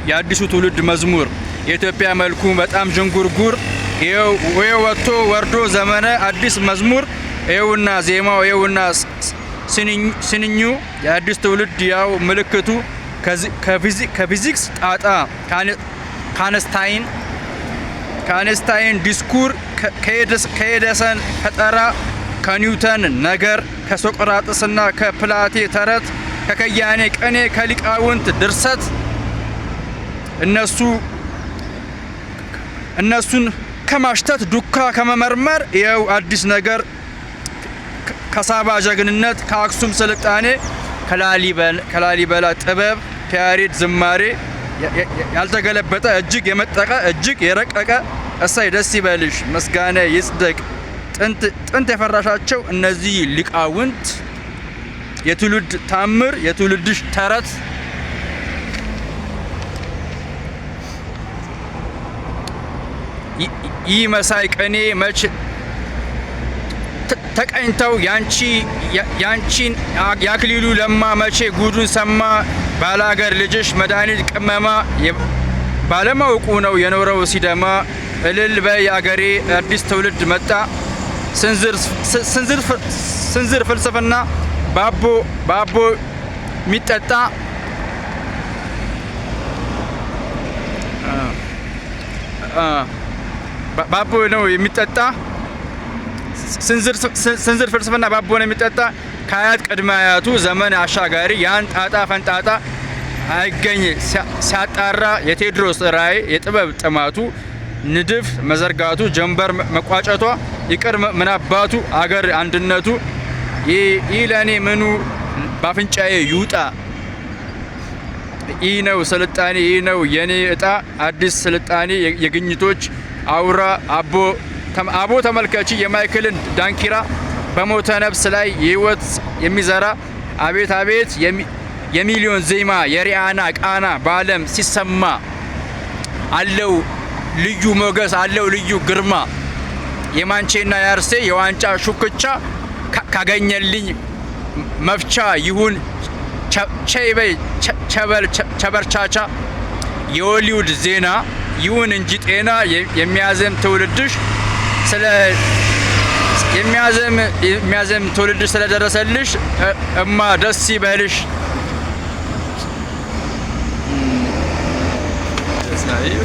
የአዲሱ ትውልድ መዝሙር የኢትዮጵያ መልኩ በጣም ዥንጉርጉር ይኸው ወጥቶ ወርዶ ዘመነ አዲስ መዝሙር ይኸውና ዜማው ይኸውና ስንኙ የአዲስ ትውልድ ያው ምልክቱ ከፊዚክስ ጣጣ ከአንስታይን ዲስኩር ከኤዲሰን ፈጠራ ከኒውተን ነገር ከሶቅራጥስና ከፕላቴ ተረት ከከያኔ ቀኔ ከሊቃውንት ድርሰት እነሱን ከማሽተት ዱካ ከመመርመር ይኸው አዲስ ነገር ከሳባ ጀግንነት ከአክሱም ስልጣኔ ከላሊበላ ጥበብ ከያሬድ ዝማሬ ያልተገለበጠ እጅግ የመጠቀ እጅግ የረቀቀ እሳይ ደስ ይበልሽ ምስጋና ይጽደቅ ጥንት የፈራሻቸው እነዚህ ሊቃውንት የትውልድ ታምር የትውልድሽ ተረት ይህ መሳይ ቀኔ መች ተቀኝተው ያንቺን ያክሊሉ ለማ መቼ ጉዱን ሰማ ባላገር ልጅሽ መድኃኒት ቅመማ ባለማወቁ ነው የኖረው ሲደማ እልል በይ አገሬ አዲስ ትውልድ መጣ ስንዝር ፍልስፍና ባቦ የሚጠጣ ባቦ ነው የሚጠጣ ስንዝር ፍልስፍና ባቦ ነው የሚጠጣ ከአያት ቅድመ አያቱ ዘመን አሻጋሪ ያን ጣጣ ፈንጣጣ አይገኝ ሲያጣራ የቴዎድሮስ ራዕይ የጥበብ ጥማቱ ንድፍ መዘርጋቱ ጀንበር መቋጨቷ ይቅር ምናባቱ አገር አንድነቱ ይህ ለእኔ ምኑ ባፍንጫዬ ይውጣ ይህ ነው ስልጣኔ ይህ ነው የኔ እጣ አዲስ ስልጣኔ የግኝቶች አውራ አቦ ተመልከቺ የማይክልን ዳንኪራ በሞተ ነፍስ ላይ የህይወት የሚዘራ አቤት አቤት የሚሊዮን ዜማ የሪያና ቃና በዓለም ሲሰማ አለው ልዩ ሞገስ አለው ልዩ ግርማ የማንቼና የአርሴ የዋንጫ ሹክቻ ካገኘልኝ መፍቻ ይሁን ቸይበይ ቸበርቻቻ የሆሊውድ ዜና ይሁን እንጂ ጤና የሚያዘም ትውልድሽ የሚያዘም ትውልድሽ ስለደረሰልሽ እማ ደስ ይበልሽ።